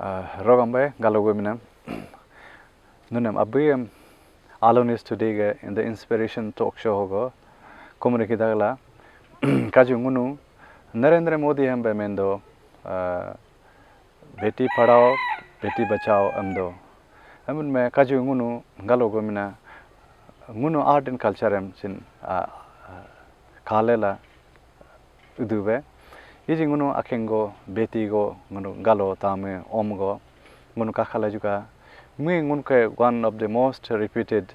Rogambe galogumina nunam abiyam Aalo News Today ge in the inspiration talk show hogo communicate dagla kaju ngunu Narendra Modi hambe mendo beti padhao beti bachao amdo amun me kaju ngunu galogumina ngunu art and culture am sin kalela udube iji ngunu akengo beti go ngunu galo tame omgo ngunu kakhala juga me ngun ke one of the most reputed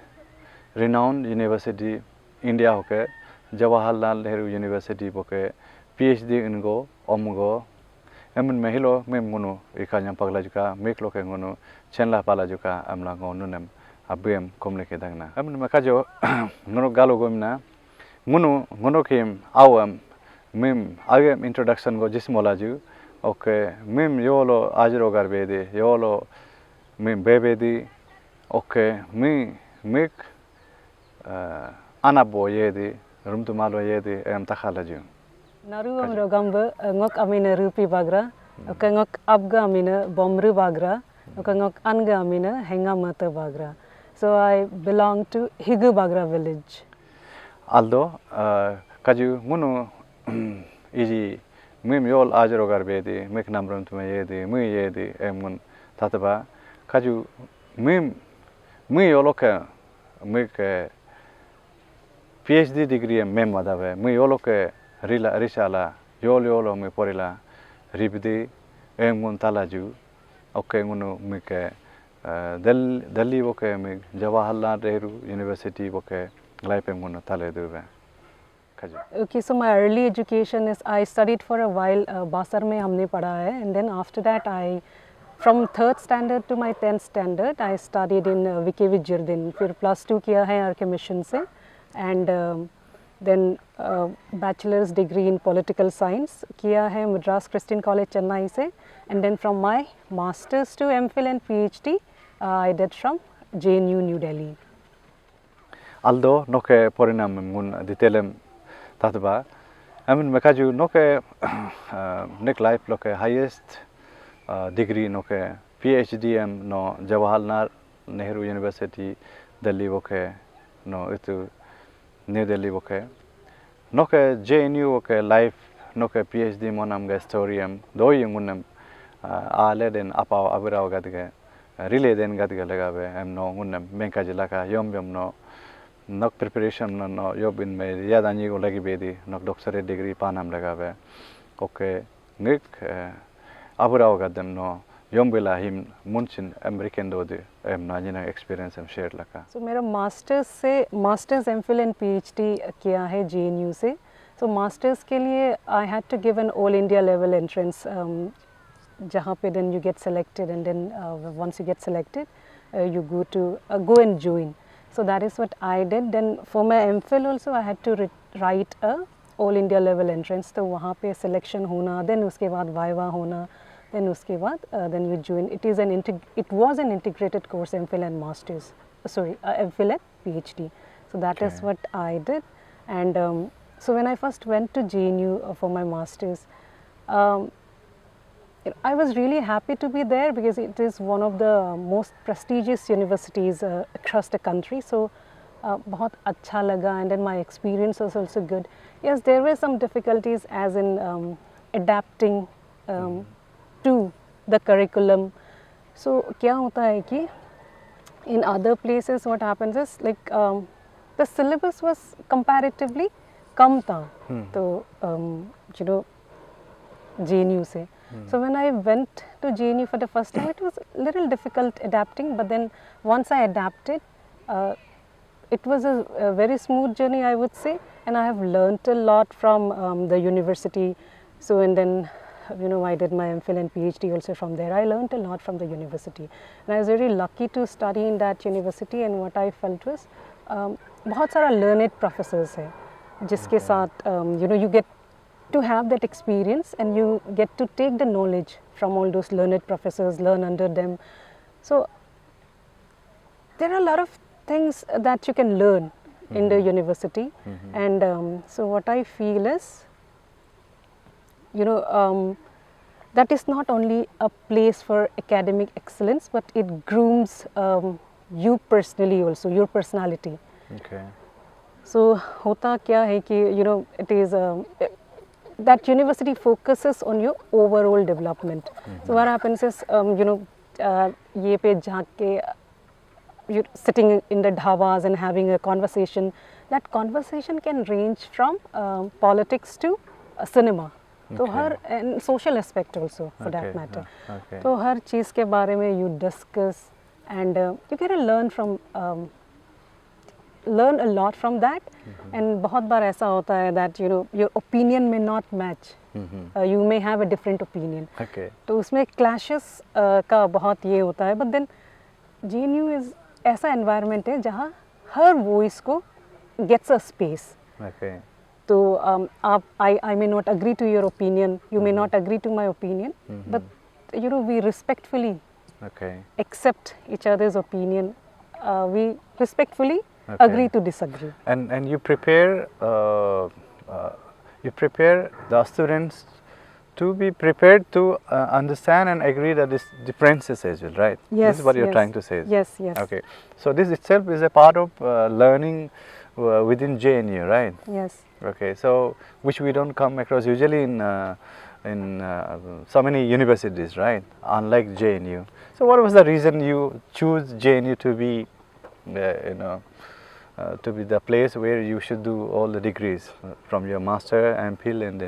renowned university India hoke Jawahar Lal Nehru University boke PhD ingo omgo emun mehilo mem ngunu ikanyam pagla juga meklo ke ngunu chenla pala juga amla ngonunem abem communicate dangna emun makajo ngunu galo gomna ngunu kim awam mem agem introduction go jismolaju okay mem yolo ajro garbede yolo mem bebedi okay mek anabo yedi rumtumalo yedi em takhalaju Naru amrogamba ngok amina Ripi Bagra okay ngok abga amina Bomru Bagra okay ngok anga amina Henga Mata Bagra. So I belong to Higu Bagra village. Aldo kaju ngunu iji mem yol ajro garbedi mek namrum tume yedi emun tataba kaju mem yoloke mek PhD degree mem madave me yoloke risala yolo me porila ribdi emun talaju okay ngunu mek Delhi boke mek Jawahar Lal Nehru University boke life ngunu tale dube kaju. Okay, so my early education is I studied for a while Basar mein humne padha hai, and then after that from 3rd standard to my 10th standard I studied in VKV Jirdin. फिर +2 किया है are के mission से, and then bachelor's degree in political science किया है Madras Christian College Chennai से, and then from my masters to MPhil and PhD I did from JNU New Delhi. Aldo noke porinam ngun detailem tatba amun mekaju noke nek life loke highest degree noke PhD no Jawahar Lal Nehru University Delhi boke no itu New Delhi boke noke JNU boke life noke PhD monam ge story do yungunam ale den apao abirao gadge relay den gadge lagabe no ngunam menkaji laka yom no nok preparation no yob in me yadani go lagi bedi nok doctorate degree panam lagabe okay nik abura gadem no yom bela him munchin American do de na jina experience share laka. So मेरा masters MPhil and PhD किया है JNU से. So masters के लिए I had to give an all India level entrance जहाँ पे then you get selected, and then once you get selected you go and join. So that is what I did. Then for my MPhil also I had to write a all India level entrance. तो वहाँ पे selection होना, then उसके बाद viva होना, then उसके बाद then you join. It was an integrated course, MPhil and masters. MPhil and PhD. So that is what I did. And so when I first went to JNU for my masters, I was really happy to be there because it is one of the most prestigious universities across the country. So बहुत अच्छा लगा, and then my experience was also good. Yes, there were some difficulties as in adapting to the curriculum. So क्या होता है कि in other places what happens is like the syllabus was comparatively कम था तो JNU से. So when I went to JNU for the first time, it was a little difficult adapting, but then once I adapted, it was a very smooth journey, I would say, and I have learnt a lot from the university. So and then I did my MPhil and PhD also from there. I learnt a lot from the university, and I was very lucky to study in that university. And what I felt was बहुत सारा learned professors है जिसके साथ you get to have that experience, and you get to take the knowledge from all those learned professors, learn under them. So there are a lot of things that you can learn in the university, and so what I feel is, that is not only a place for academic excellence, but it grooms you personally also, your personality. Okay. So hota kya hai ki, you know, it is that university focuses on your overall development. So what happens is, you know, ye pe jhaan ke you're sitting in the dhabas and having a conversation. That conversation can range from politics to cinema. तो Okay. Her and social aspect also for that Okay, matter. okay. तो हर चीज़ के बारे में you discuss and you can learn a lot from that. And बहुत बार ऐसा होता है that you know your opinion may not match. You may have a different opinion. Okay. तो उसमें clashes का बहुत ये होता है. But then JNU is ऐसा environment है जहाँ हर voice को gets a space. Okay. तो आप I may not agree to your opinion, you may not agree to my opinion, but you know we respectfully Okay. accept each other's opinion. We respectfully Okay. agree to disagree. And you prepare the students to be prepared to understand and agree that this differences as well, right? Yes, This is what you're yes. trying to say. Yes, yes. Okay. So this itself is a part of learning within JNU, right? Yes. Okay. So which we don't come across usually in so many universities, right? Unlike JNU. So what was the reason you choose JNU to be, to be the place where you should do all the degrees from your master, MPhil, and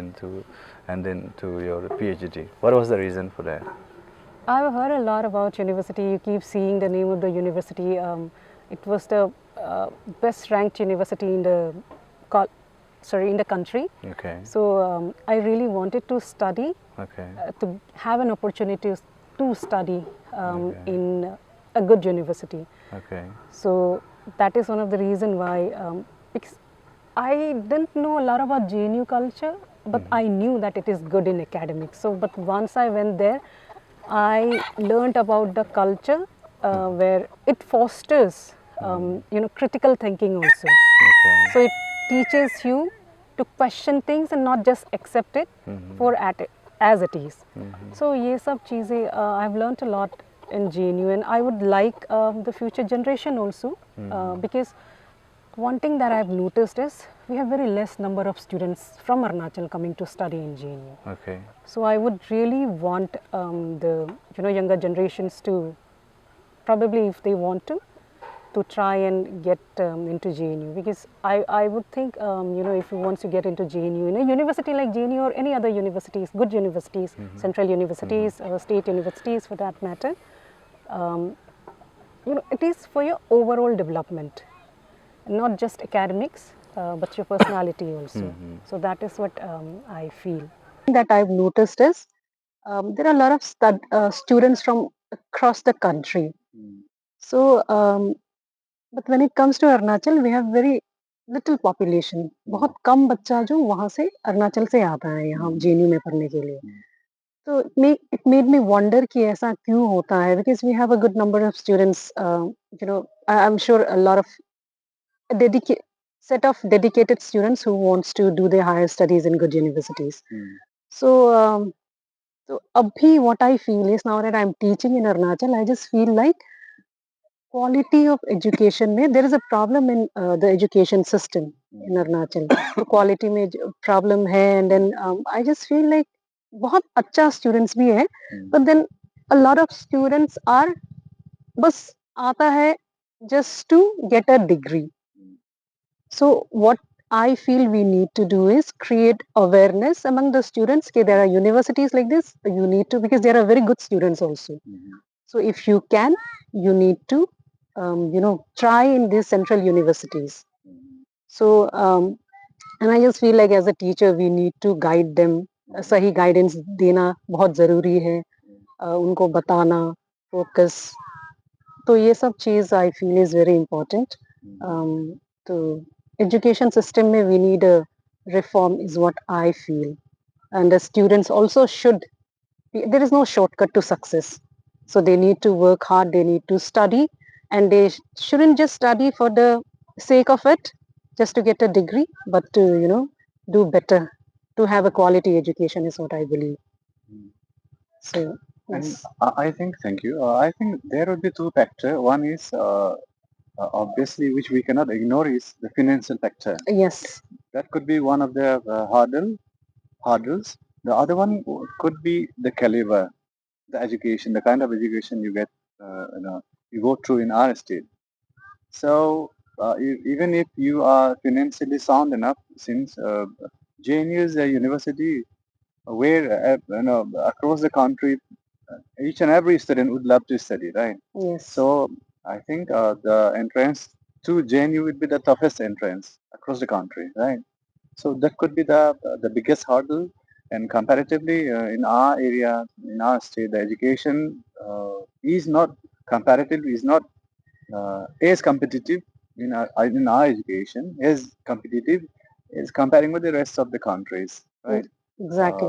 then to your PhD? What was the reason for that? I've heard a lot about university. You keep seeing the name of the university. It was the best ranked university in the in the country. Okay. So I really wanted to study, Okay. to have an opportunity to study Okay. in a good university. Okay. So that is one of the reason why, because I didn't know a lot about JNU culture, but I knew that it is good in academics. So, but once I went there, I learned about the culture where it fosters, you know, critical thinking also. Okay. So it teaches you to question things and not just accept it for as it is. So ये सब चीज़ें I've learned a lot in JNU, and I would like the future generation also, because one thing that I've noticed is we have very less number of students from Arunachal coming to study in JNU. Okay. So I would really want the younger generations to, probably if they want to try and get into JNU, because I would think if you want to get into JNU in a university like JNU or any other universities, good universities, central universities, state universities for that matter, it is for your overall development, not just academics, but your personality also. So that is what I feel. That I've noticed is there are a lot of students from across the country. So, but when it comes to Arunachal, we have very little population. बहुत कम बच्चा जो वहाँ से अरुणाचल से आता है यहाँ JNU में पढ़ने के लिए. So it made me wonder कि ऐसा क्यों होता है, because we have a good number of students. I'm sure a lot of set of dedicated students who wants to do their higher studies in good universities. So abhi what I feel is, now that I'm teaching in Arunachal, I just feel like quality of education में there is a problem in the education system in Arunachal. तो quality में problem है, and then I just feel like बहुत अच्छा students भी है, but then a lot of students are बस आता है just to get a degree. So what I feel we need to do is create awareness among the students. Okay, there are universities like this, you need to, because there are very good students also. So if you can, you need to, try in these central universities. So, and I just feel like as a teacher, we need to guide them. सही guidance देना बहुत ज़रूरी है. उनको बताना, focus. तो ये सब चीज़ I feel is very important. तो education system में we need a reform is what I feel. And the students also should, there is no shortcut to success. So they need to work hard, they need to study, and they shouldn't just study for the sake of it, just to get a degree, but to, do better, to have a quality education is what I believe. So And yes, I think, thank you. I think there would be two factors. One is obviously, which we cannot ignore, is the financial factor. yes, That could be one of the hurdles. The other one could be the caliber, the education, the kind of education you get, you go through in our state. So even if you are financially sound enough, since JNU is a university where across the country, each and every student would love to study, right? yes. So I think the entrance to JNU would be the toughest entrance across the country, right? So that could be the biggest hurdle. And comparatively, in our area, in our state, the education is not comparatively is not as competitive in our education as competitive is comparing with the rest of the countries, Mm, right? exactly.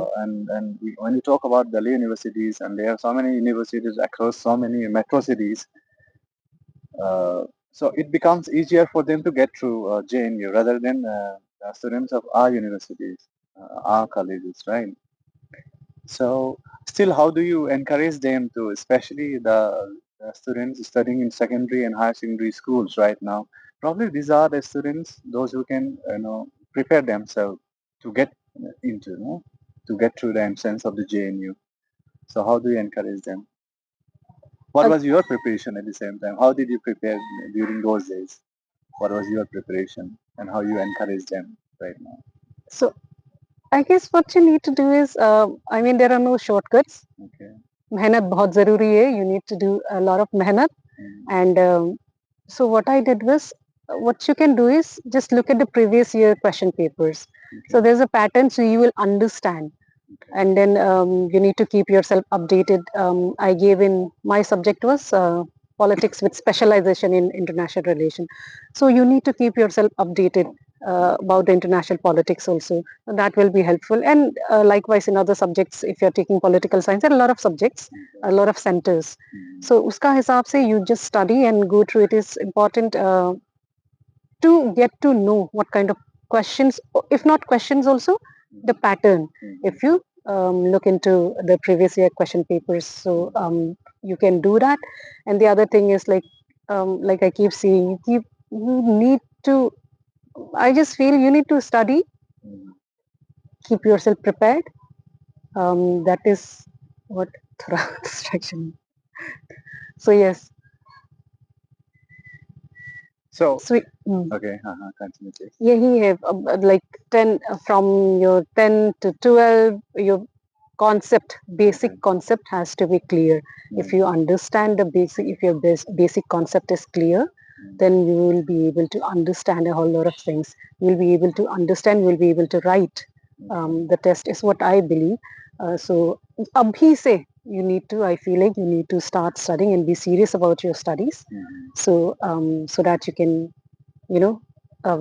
When you talk about Delhi universities, and there are so many universities across so many metro cities, so it becomes easier for them to get through JNU rather than the students of our universities, our colleges, right? So still, how do you encourage them to, especially the students studying in secondary and higher secondary schools right now? Probably these are the students, those who can, prepare themselves to get into, to get through the entrance of the JNU. So how do you encourage them? What Uh, was your preparation at the same time? How did you prepare during those days? What was your preparation and how you encourage them right now? so I guess what you need to do is, I mean, there are no shortcuts. Okay. मेहनत बहुत जरूरी है. You need to do a lot of मेहनत. Mm, And so what I did was, what you can do is just look at the previous year question papers. So okay. there's a pattern, so you will understand. Okay. And then you need to keep yourself updated. I gave in my subject was politics with specialization in international relation. So you need to keep yourself updated about the international politics also. That will be helpful. And likewise in other subjects, if you're taking political science, there are a lot of subjects, a lot of centers. Mm, So uska hisab se you just study and go through. It is important to get to know what kind of questions, if not questions also, the pattern. If you look into the previous year question papers, so you can do that. And the other thing is like I keep saying, you need to, I just feel you need to study, mm. keep yourself prepared. That is what distraction. So yes, So so okay, continue please. यही है like 10 from your 10 to 12 your concept, basic Okay. concept has to be clear. If you Mm, understand the basic, if your basic concept is clear, mm, then you will be able to understand a whole lot of things. You'll be able to understand, you'll be able to write okay. the test is what I believe. So abhi se you need to, I feel like you need to start studying and be serious about your studies. Mm, So so that you can, you know,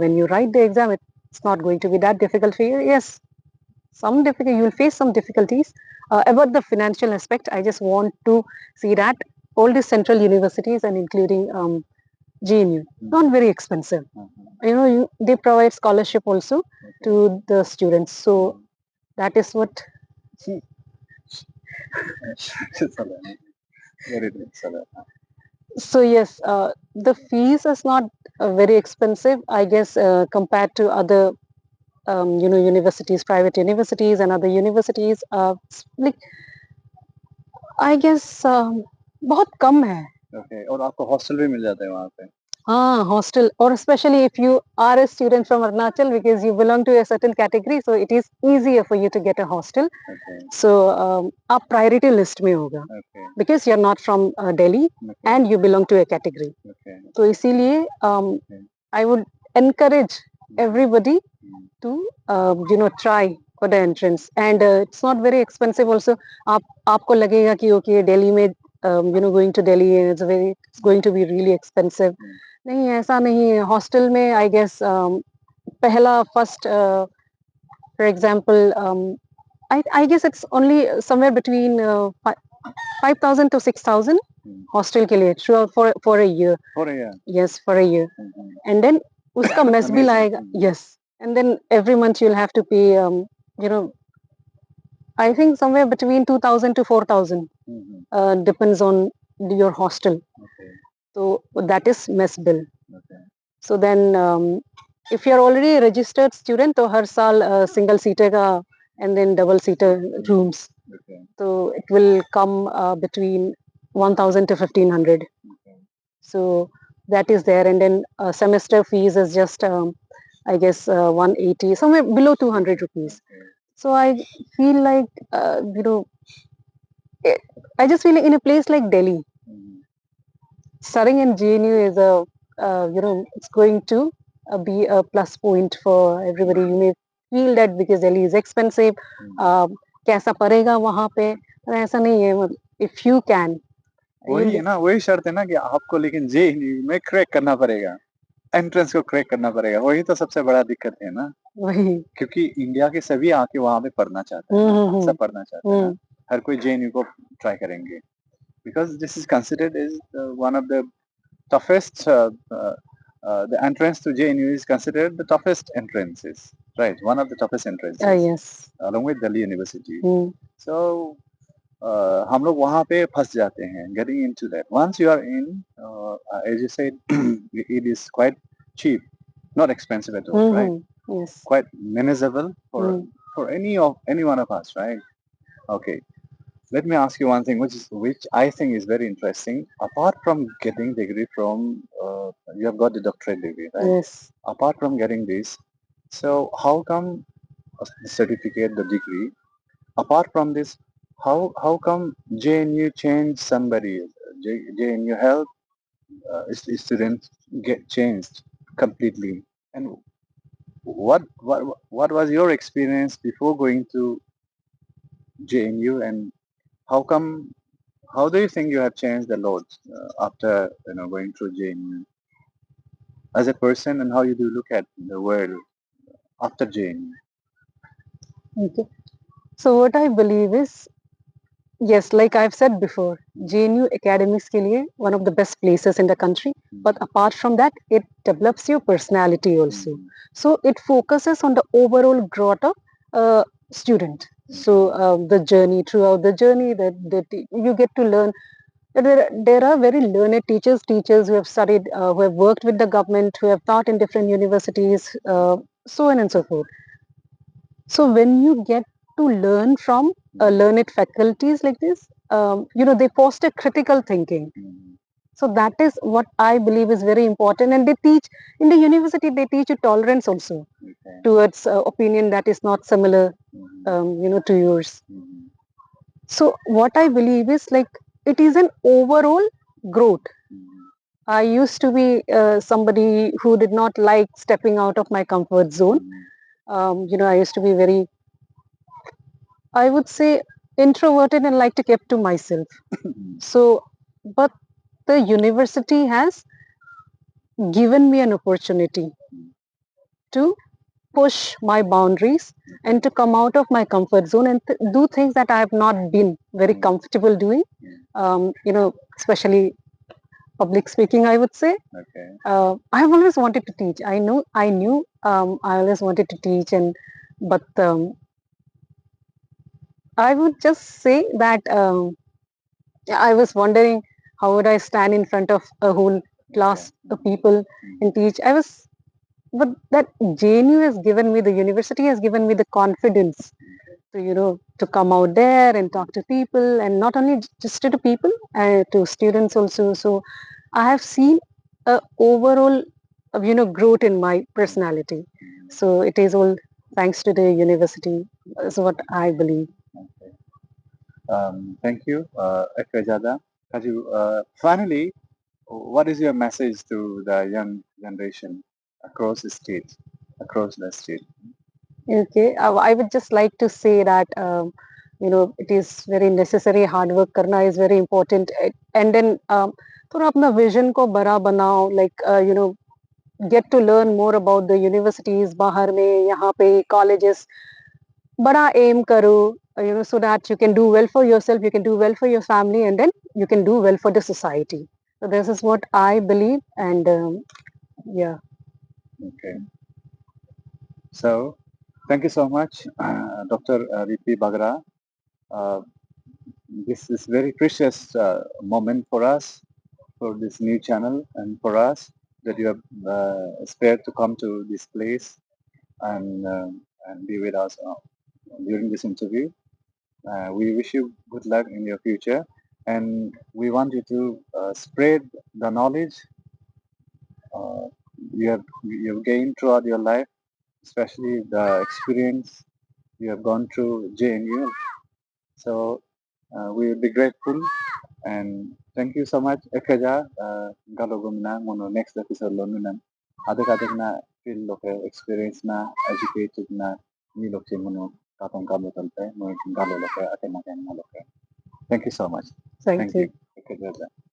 when you write the exam, it's not going to be that difficult for you. Yes, some difficult, you will face some difficulties. About the financial aspect, I just want to see that all the central universities and including JNU, not mm, very expensive. mm, You know, they provide scholarship also okay. to the students. So Mm. that is what. Salah, very good, Salah. So yes, the fees is not very expensive, I guess, compared to other universities, private universities and other universities. Like I guess बहुत कम है. Okay. और आपको hostel भी मिल जाता है वहाँ पे. Ah, hostel, or especially if you are a student from Arunachal because you belong to a certain category, so it is easier for you to get a hostel. Okay. So आप priority list में होगा Okay. because you are not from Delhi Okay. and you belong to a category. Okay. तो इसीलिए Okay. I would encourage everybody Mm, to try for the entrance, and it's not very expensive also. आपको लगेगा कि okay Delhi में going to Delhi it's going to be really expensive. mm, नहीं, ऐसा नहीं है. हॉस्टल में I guess पहला first for example I guess it's only somewhere between 5,000 to 6,000 mm. hostel के लिए throughout for a year. For a year. Yes, for a year. Mhm. And then उसका mess भी Amazing. लाएगा. Yes, and then every month you'll have to pay you know I think somewhere between 2,000 to 4,000. Depends on your hostel. Okay. So that is mess bill. Okay. So then if you are already a registered student, तो हर साल single seater का and then double seater rooms. Okay. So it will come between 1,000 to 1,500. Okay. So that is there, and then semester fees is just I guess 180, somewhere below 200 rupees. Okay. So I feel like I just feel like in a place like Delhi, studying in JNU is it's going to be a plus point for everybody. You may feel that because Delhi is expensive, कैसा पड़ेगा वहाँ पे, पर ऐसा नहीं है. If you can, वही है ना, वही शर्त है ना कि आपको लेकिन जेएनयू में क्रैक करना पड़ेगा, एंट्रेंस को क्रैक करना पड़ेगा, वही तो सबसे बड़ा दिक्कत है ना, वही क्योंकि इंडिया के सभी आके वहाँ पे पढ़ना चाहते हैं ना, सब पढ़ना चाहते हैं ना, हर कोई जेएनयू को ट्राई करेंगे, because this is considered as one of the toughest, the entrance to JNU is considered the toughest entrances, right? One of the toughest entrances, yes. along with Delhi University. So हम लोग वहाँ पे फंस जाते हैं, getting into that. Once you are in, as you said, it is quite cheap, not expensive at all, right? Yes. Quite manageable for any one of us, right? Okay. Let me ask you one thing, which I think is very interesting. Apart from getting degree from, you have got the doctorate degree, right? Yes. Apart from getting this, so how come the certificate, the degree? Apart from this, how come JNU changed somebody? JNU helped students get changed completely. And what was your experience before going to JNU, and how come? How do you think you have changed a lot after going through JNU as a person, and how you do look at the world after JNU? Okay. So what I believe is, yes, like I've said before, JNU academics के लिए one of the best places in the country. But apart from that, it develops your personality also. So it focuses on the overall growth of student. So the journey, throughout the journey, that you get to learn. There are very learned teachers who have studied, who have worked with the government, who have taught in different universities, so on and so forth. So when you get to learn from learned faculties like this, they foster critical thinking. So that is what I believe is very important. And they teach in the university. They teach you tolerance also towards opinion that is not similar, to yours. So what I believe is like it is an overall growth. I used to be somebody who did not like stepping out of my comfort zone. I used to be very, I would say, introverted and like to keep to myself. So, but the university has given me an opportunity to push my boundaries and to come out of my comfort zone and do things that I have not been very comfortable doing. Especially public speaking, I would say. Okay. I have always wanted to teach. I knew I always wanted to teach, but I would just say that I was wondering how would I stand in front of a whole class of people and teach. But that JNU has given me, the university has given me the confidence to come out there and talk to people, and not only just to the people, to students also. So I have seen a overall, growth in my personality. So it is all thanks to the university, is what I believe. Okay. Thank you, Ekajada. Kaju, finally, what is your message to the young generation across the state, across the state? Okay, I would just like to say that it is very necessary. Hard work करना is very important, and then थोड़ा अपना vision को बड़ा बनाओ, like get to learn more about the universities बाहर में, यहाँ पे colleges, बड़ा aim करो, so that you can do well for yourself, you can do well for your family, and then you can do well for the society. So this is what I believe, and yeah. Okay. So, thank you so much, Dr. Ripi Bagra, Uh, this is very precious moment for us, for this new channel, and for us that you have spared to come to this place and be with us during this interview. We wish you good luck in your future, and we want you to spread the knowledge uh, you have gained throughout your life, especially the experience you have gone through JNU. So we will be grateful and thank you so much. Ekaja galogumna mono next episode lo nunam. Adek na feel loke experience na educated na ni loke mono katong kamo talpe mo galo loke atena kan loke. Thank you so much. Thank Thank you. you. Ekaja.